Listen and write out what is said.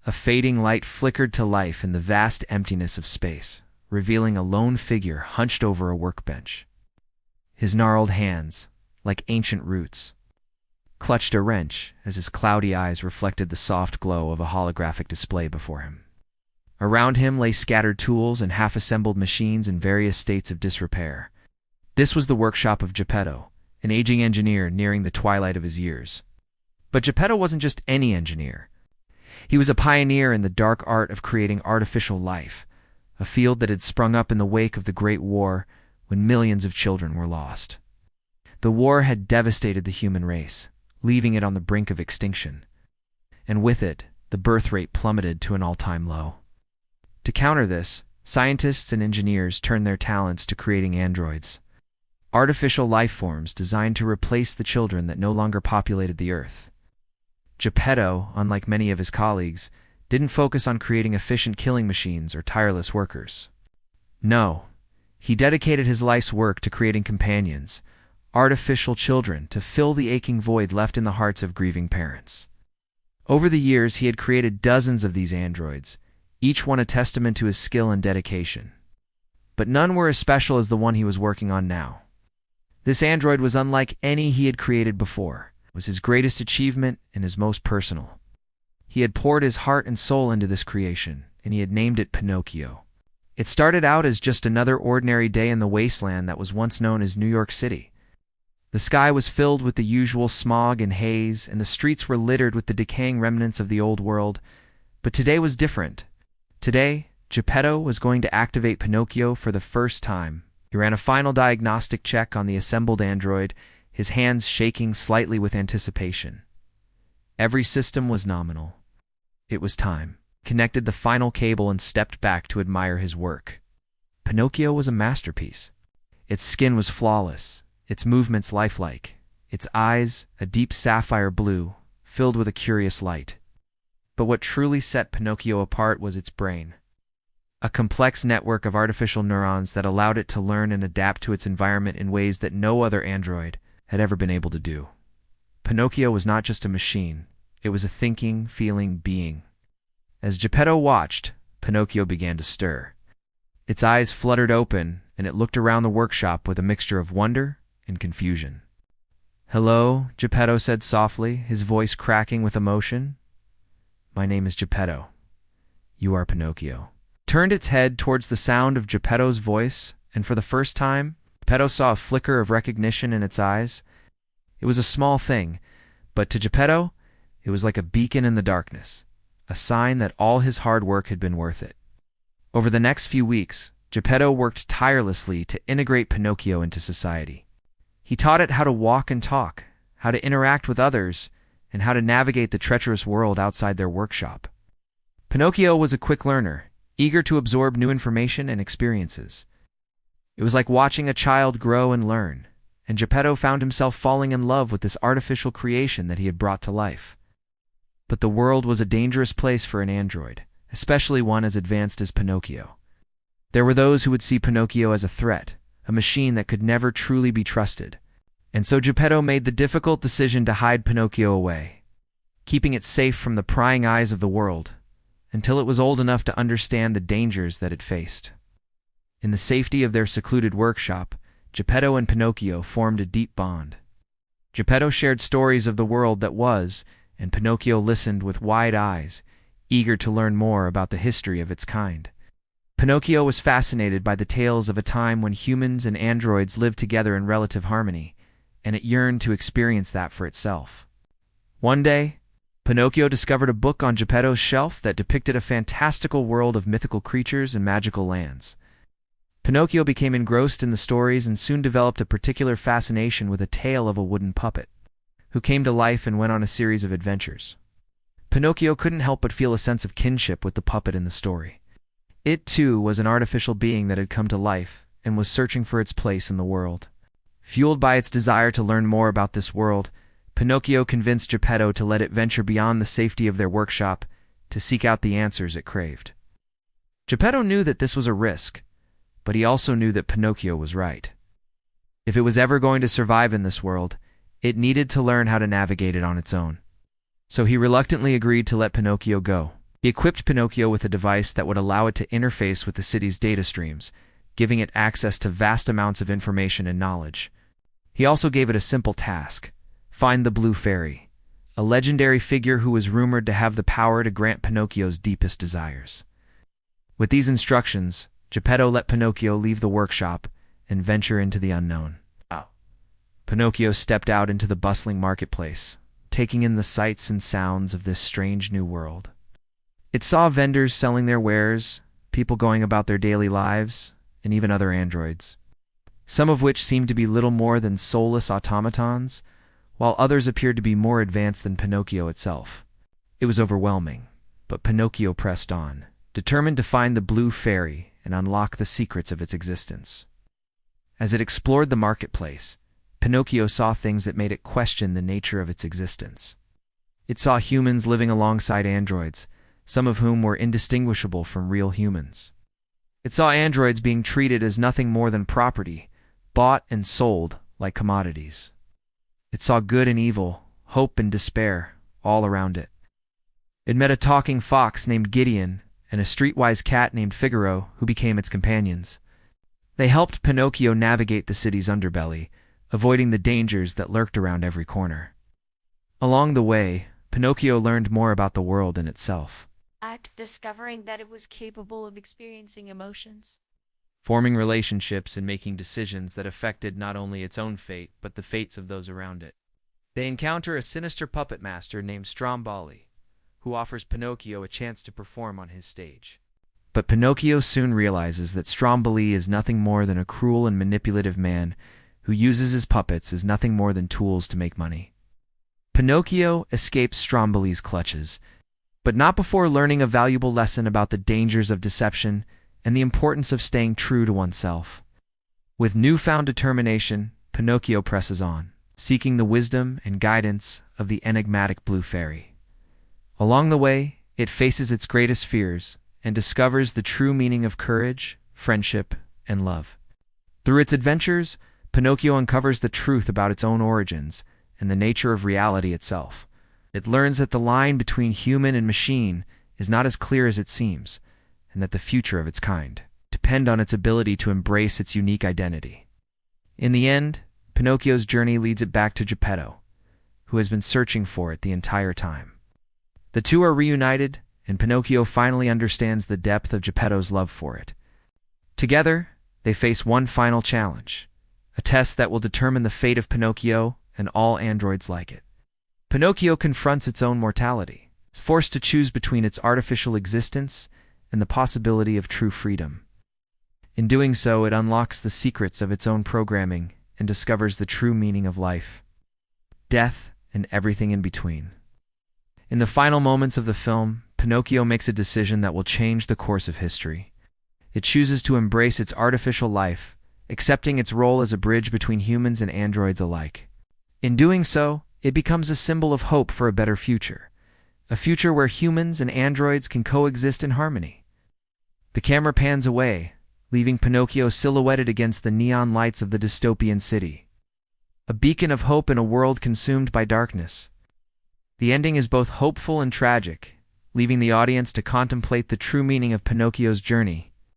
A fading light flickered to life in the vast emptiness of space, revealing a lone figure hunched over a workbench. His gnarled hands, like ancient roots, clutched a wrench as his cloudy eyes reflected the soft glow of a holographic display before him. Around him lay scattered tools and half-assembled machines in various states of disrepair. This was the workshop of Geppetto, an aging engineer nearing the twilight of his years. But Geppetto wasn't just any engineer. He was a pioneer in the dark art of creating artificial life, a field that had sprung up in the wake of the Great War when millions of children were lost. The war had devastated the human race, leaving it on the brink of extinction. And with it, the birth rate plummeted to an all-time low. To counter this, scientists and engineers turned their talents to creating androids, artificial life forms designed to replace the children that no longer populated the Earth. Geppetto, unlike many of his colleagues, didn't focus on creating efficient killing machines or tireless workers. No, he dedicated his life's work to creating companions, artificial children, to fill the aching void left in the hearts of grieving parents. Over the years, he had created dozens of these androids, each one a testament to his skill and dedication. But none were as special as the one he was working on now. This android was unlike any he had created before. It was his greatest achievement and his most personal. He had poured his heart and soul into this creation, and he had named it Pinocchio. It started out as just another ordinary day in the wasteland that was once known as New York City. The sky was filled with the usual smog and haze, and the streets were littered with the decaying remnants of the old world. But today was different. Today, Geppetto was going to activate Pinocchio for the first time. He ran a final diagnostic check on the assembled android, his hands shaking slightly with anticipation. Every system was nominal. It was time. He connected the final cable and stepped back to admire his work. Pinocchio was a masterpiece. Its skin was flawless, its movements lifelike, its eyes a deep sapphire blue, filled with a curious light. But what truly set Pinocchio apart was its brain. A complex network of artificial neurons that allowed it to learn and adapt to its environment in ways that no other android had ever been able to do. Pinocchio was not just a machine, it was a thinking, feeling being. As Geppetto watched, Pinocchio began to stir. Its eyes fluttered open, and it looked around the workshop with a mixture of wonder and confusion. "Hello," Geppetto said softly, his voice cracking with emotion. "My name is Geppetto. You are Pinocchio." Turned its head towards the sound of Geppetto's voice, and for the first time, Geppetto saw a flicker of recognition in its eyes. It was a small thing, but to Geppetto, it was like a beacon in the darkness, a sign that all his hard work had been worth it. Over the next few weeks, Geppetto worked tirelessly to integrate Pinocchio into society. He taught it how to walk and talk, how to interact with others, and how to navigate the treacherous world outside their workshop. Pinocchio was a quick learner, eager to absorb new information and experiences. It was like watching a child grow and learn, and Geppetto found himself falling in love with this artificial creation that he had brought to life. But the world was a dangerous place for an android, especially one as advanced as Pinocchio. There were those who would see Pinocchio as a threat, a machine that could never truly be trusted. And so Geppetto made the difficult decision to hide Pinocchio away, keeping it safe from the prying eyes of the world, until it was old enough to understand the dangers that it faced. In the safety of their secluded workshop, Geppetto and Pinocchio formed a deep bond. Geppetto shared stories of the world that was, and Pinocchio listened with wide eyes, eager to learn more about the history of its kind. Pinocchio was fascinated by the tales of a time when humans and androids lived together in relative harmony, and it yearned to experience that for itself. One day, Pinocchio discovered a book on Geppetto's shelf that depicted a fantastical world of mythical creatures and magical lands. Pinocchio became engrossed in the stories and soon developed a particular fascination with a tale of a wooden puppet, who came to life and went on a series of adventures. Pinocchio couldn't help but feel a sense of kinship with the puppet in the story. It, too, was an artificial being that had come to life and was searching for its place in the world. Fueled by its desire to learn more about this world, Pinocchio convinced Geppetto to let it venture beyond the safety of their workshop to seek out the answers it craved. Geppetto knew that this was a risk, but he also knew that Pinocchio was right. If it was ever going to survive in this world, it needed to learn how to navigate it on its own. So he reluctantly agreed to let Pinocchio go. He equipped Pinocchio with a device that would allow it to interface with the city's data streams, giving it access to vast amounts of information and knowledge. He also gave it a simple task: find the Blue Fairy, a legendary figure who was rumored to have the power to grant Pinocchio's deepest desires. With these instructions, Geppetto let Pinocchio leave the workshop and venture into the unknown. Pinocchio stepped out into the bustling marketplace, taking in the sights and sounds of this strange new world. It saw vendors selling their wares, people going about their daily lives, and even other androids, some of which seemed to be little more than soulless automatons, while others appeared to be more advanced than Pinocchio itself. It was overwhelming, but Pinocchio pressed on, determined to find the Blue Fairy and unlock the secrets of its existence. As it explored the marketplace, Pinocchio saw things that made it question the nature of its existence. It saw humans living alongside androids, some of whom were indistinguishable from real humans. It saw androids being treated as nothing more than property, bought and sold like commodities. It saw good and evil, hope and despair, all around it. It met a talking fox named Gideon and a streetwise cat named Figaro, who became its companions. They helped Pinocchio navigate the city's underbelly, avoiding the dangers that lurked around every corner. Along the way, Pinocchio learned more about the world in itself, discovering that it was capable of experiencing emotions, forming relationships and making decisions that affected not only its own fate, but the fates of those around it. They encounter a sinister puppet master named Stromboli, who offers Pinocchio a chance to perform on his stage. But Pinocchio soon realizes that Stromboli is nothing more than a cruel and manipulative man who uses his puppets as nothing more than tools to make money. Pinocchio escapes Stromboli's clutches, but not before learning a valuable lesson about the dangers of deception and the importance of staying true to oneself. With newfound determination, Pinocchio presses on, seeking the wisdom and guidance of the enigmatic Blue Fairy. Along the way, it faces its greatest fears and discovers the true meaning of courage, friendship, and love. Through its adventures, Pinocchio uncovers the truth about its own origins and the nature of reality itself. It learns that the line between human and machine is not as clear as it seems, and that the future of its kind depend on its ability to embrace its unique identity. In the end, Pinocchio's journey leads it back to Geppetto, who has been searching for it the entire time. The two are reunited, and Pinocchio finally understands the depth of Geppetto's love for it. Together, they face one final challenge, a test that will determine the fate of Pinocchio and all androids like it. Pinocchio confronts its own mortality, forced to choose between its artificial existence and the possibility of true freedom. In doing so, it unlocks the secrets of its own programming and discovers the true meaning of life, death, and everything in between. In the final moments of the film, Pinocchio makes a decision that will change the course of history. It chooses to embrace its artificial life, accepting its role as a bridge between humans and androids alike. In doing so, it becomes a symbol of hope for a better future, a future where humans and androids can coexist in harmony. The camera pans away, leaving Pinocchio silhouetted against the neon lights of the dystopian city, a beacon of hope in a world consumed by darkness. The ending is both hopeful and tragic, leaving the audience to contemplate the true meaning of Pinocchio's journey